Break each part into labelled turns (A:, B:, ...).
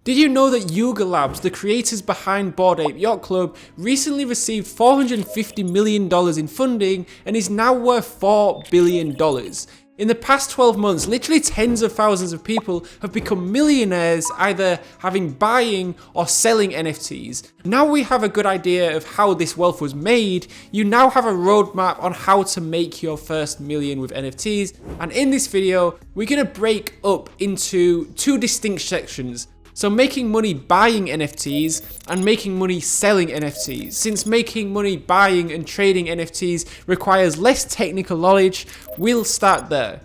A: Did you know that Yuga Labs, the creators behind Bored Ape Yacht Club, recently received $450 million in funding and is now worth $4 billion? In the past 12 months, literally tens of thousands of people have become millionaires either having buying or selling NFTs. Now we have a good idea of how this wealth was made, you now have a roadmap on how to make your first million with NFTs, and in this video, we're going to break up into two distinct sections. So making money buying NFTs and making money selling NFTs. Since making money buying and trading NFTs requires less technical knowledge, we'll start there.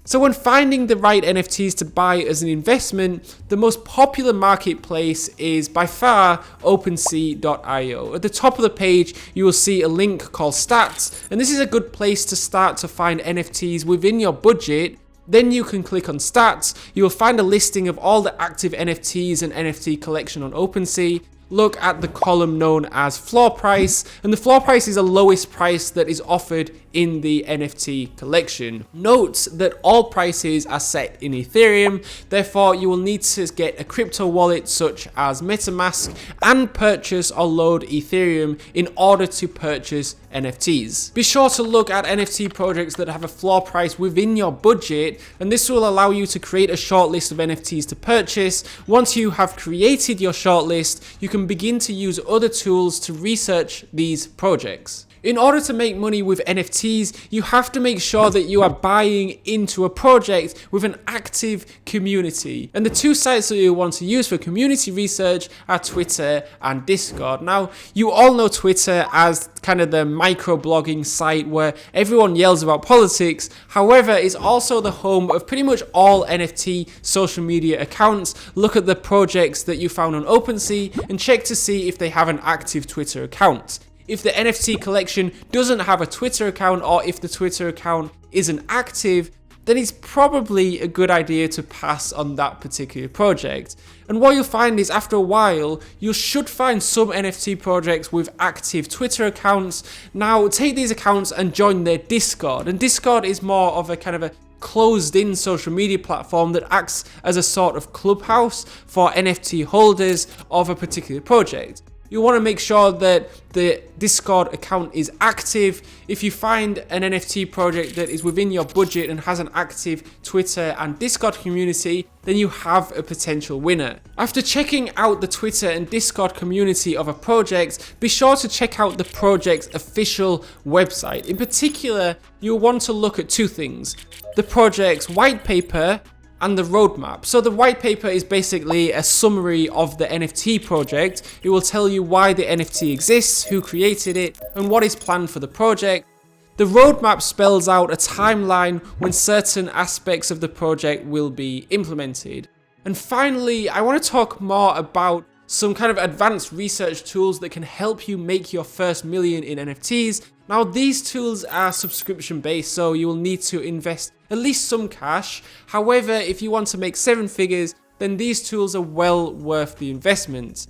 A: So when finding the right NFTs to buy as an investment, the most popular marketplace is by far OpenSea.io. At the top of the page, you will see a link called Stats, and this is a good place to start to find NFTs within your budget. Then you can click on Stats, you will find a listing of all the active NFTs and NFT collection on OpenSea. Look at the column known as floor price, and the floor price is the lowest price that is offered in the NFT collection. Note that all prices are set in Ethereum, therefore you will need to get a crypto wallet such as MetaMask and purchase or load Ethereum in order to purchase NFTs. Be sure to look at NFT projects that have a floor price within your budget, and this will allow you to create a short list of NFTs to purchase. Once you have created your short list, you can begin to use other tools to research these projects. In order to make money with NFTs, you have to make sure that you are buying into a project with an active community. And the two sites that you want to use for community research are Twitter and Discord. Now, you all know Twitter as kind of the microblogging site where everyone yells about politics. However, it's also the home of pretty much all NFT social media accounts. Look at the projects that you found on OpenSea and check to see if they have an active Twitter account. If the NFT collection doesn't have a Twitter account, or if the Twitter account isn't active, then it's probably a good idea to pass on that particular project. And what you'll find is after a while, you should find some NFT projects with active Twitter accounts. Now take these accounts and join their Discord. And Discord is more of a kind of a closed-in social media platform that acts as a sort of clubhouse for NFT holders of a particular project. You want to make sure that the Discord account is active. If you find an NFT project that is within your budget and has an active Twitter and Discord community, then you have a potential winner. After checking out the Twitter and Discord community of a project, be sure to check out the project's official website. In particular, you'll want to look at two things: the project's white paper and the roadmap. So the white paper is basically a summary of the NFT project. It will tell you why the NFT exists, who created it, and what is planned for the project. The roadmap spells out a timeline when certain aspects of the project will be implemented. And finally, I want to talk more about some kind of advanced research tools that can help you make your first million in NFTs. Now, these tools are subscription based, so you will need to invest at least some cash. However, if you want to make 7 figures, then these tools are well worth the investment.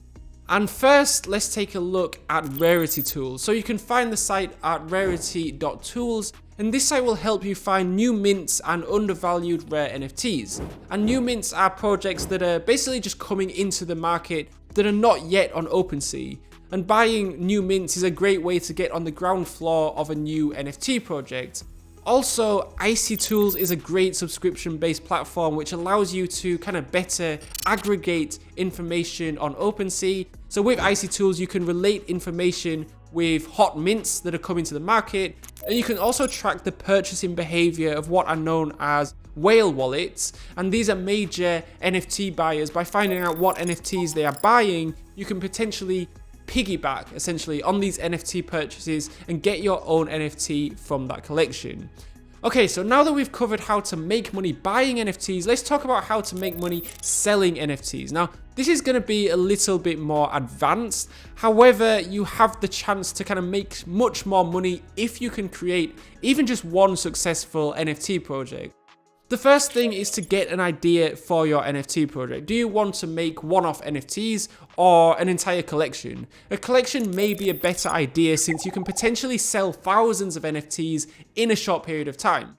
A: And first, let's take a look at Rarity Tools. So you can find the site at rarity.tools, and this site will help you find new mints and undervalued rare NFTs. And new mints are projects that are basically just coming into the market that are not yet on OpenSea. And buying new mints is a great way to get on the ground floor of a new NFT project. Also, Icy Tools is a great subscription-based platform which allows you to kind of better aggregate information on OpenSea. So with Icy Tools, you can relate information with hot mints that are coming to the market, and you can also track the purchasing behavior of what are known as whale wallets, and these are major NFT buyers. By finding out what NFTs they are buying, you can potentially piggyback essentially on these NFT purchases and get your own NFT from that collection. Okay, so now that we've covered how to make money buying NFTs, let's talk about how to make money selling NFTs. Now, this is going to be a little bit more advanced. However, you have the chance to kind of make much more money if you can create even just one successful NFT project. The first thing is to get an idea for your NFT project. Do you want to make one-off NFTs or an entire collection? A collection may be a better idea since you can potentially sell thousands of NFTs in a short period of time.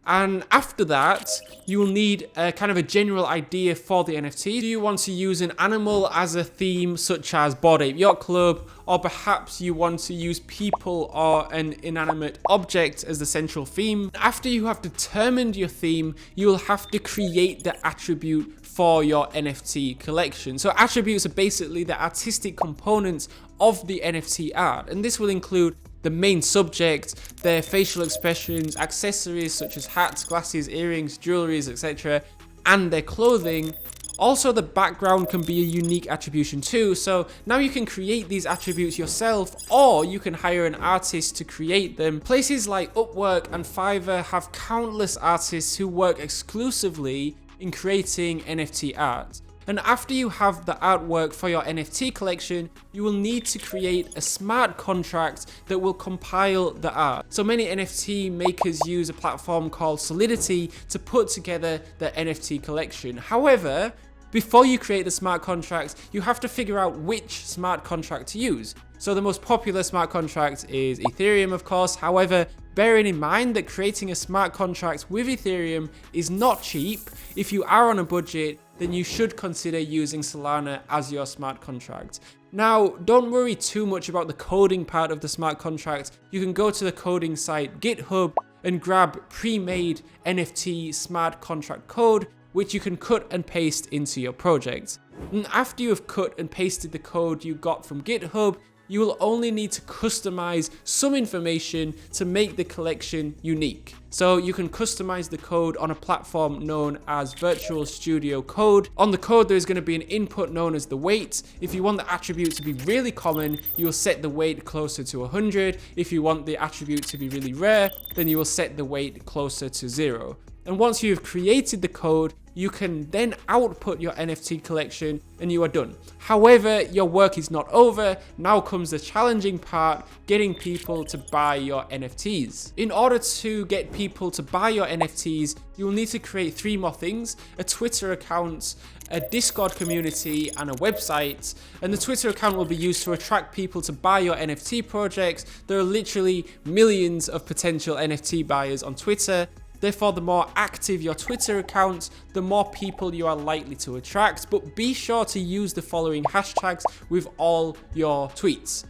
A: And after that, you will need a kind of a general idea for the NFT. Do you want to use an animal as a theme, such as Bored Ape Yacht Club, or perhaps you want to use people or an inanimate object as the central theme? After you have determined your theme, you will have to create the attribute for your NFT collection. So attributes are basically the artistic components of the NFT art, and this will include the main subject, their facial expressions, accessories such as hats, glasses, earrings, jewelries, etc., and their clothing. Also, the background can be a unique attribution too, so now you can create these attributes yourself, or you can hire an artist to create them. Places like Upwork and Fiverr have countless artists who work exclusively in creating NFT art. And after you have the artwork for your NFT collection, you will need to create a smart contract that will compile the art. So many NFT makers use a platform called Solidity to put together the NFT collection. However, before you create the smart contracts, you have to figure out which smart contract to use. So the most popular smart contract is Ethereum, of course. However, bearing in mind that creating a smart contract with Ethereum is not cheap, if you are on a budget, then you should consider using Solana as your smart contract. Now, don't worry too much about the coding part of the smart contract. You can go to the coding site GitHub and grab pre-made NFT smart contract code, which you can cut and paste into your project. And after you have cut and pasted the code you got from GitHub, you will only need to customize some information to make the collection unique. So you can customize the code on a platform known as Virtual Studio Code. On the code, there's going to be an input known as the weight. If you want the attribute to be really common, you will set the weight closer to 100. If you want the attribute to be really rare, then you will set the weight closer to 0. And once you've created the code, you can then output your NFT collection and you are done. However, your work is not over. Now comes the challenging part, getting people to buy your NFTs. In order to get people to buy your NFTs, you will need to create 3 more things: a Twitter account, a Discord community, and a website. And the Twitter account will be used to attract people to buy your NFT projects. There are literally millions of potential NFT buyers on Twitter. Therefore, the more active your Twitter account, the more people you are likely to attract, but be sure to use the following hashtags with all your tweets.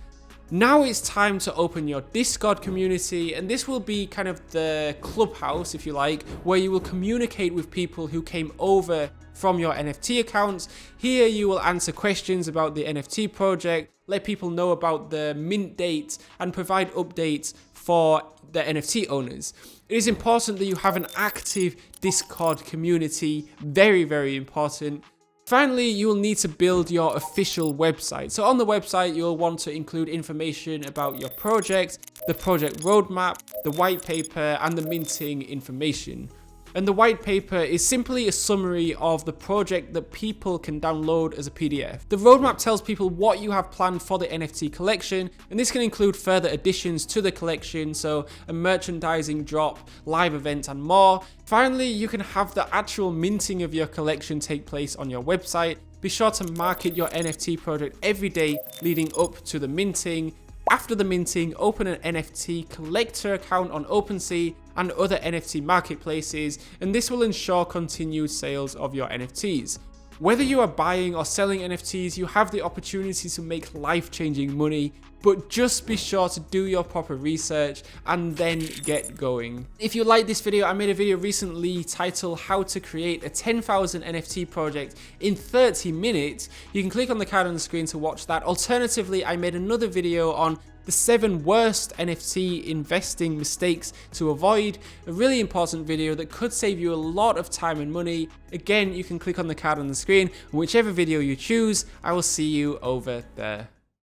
A: Now it's time to open your Discord community, and this will be kind of the clubhouse, if you like, where you will communicate with people who came over from your NFT accounts. Here you will answer questions about the NFT project, let people know about the mint date, and provide updates for the NFT owners. It is important that you have an active Discord community, very, very important. Finally, you will need to build your official website. So on the website, you'll want to include information about your project, the project roadmap, the white paper, and the minting information. And the white paper is simply a summary of the project that people can download as a PDF. The roadmap tells people what you have planned for the NFT collection, and this can include further additions to the collection, so a merchandising drop, live events, and more. Finally, you can have the actual minting of your collection take place on your website. Be sure to market your NFT project every day leading up to the minting. After the minting, open an NFT collector account on OpenSea and other NFT marketplaces, and this will ensure continued sales of your NFTs. Whether you are buying or selling NFTs, you have the opportunity to make life-changing money, but just be sure to do your proper research and then get going. If you like this video, I made a video recently titled How to Create a 10,000 NFT Project in 30 minutes. You can click on the card on the screen to watch that. Alternatively, I made another video on the 7 worst NFT investing mistakes to avoid, a really important video that could save you a lot of time and money. Again, you can click on the card on the screen, and whichever video you choose, I will see you over there.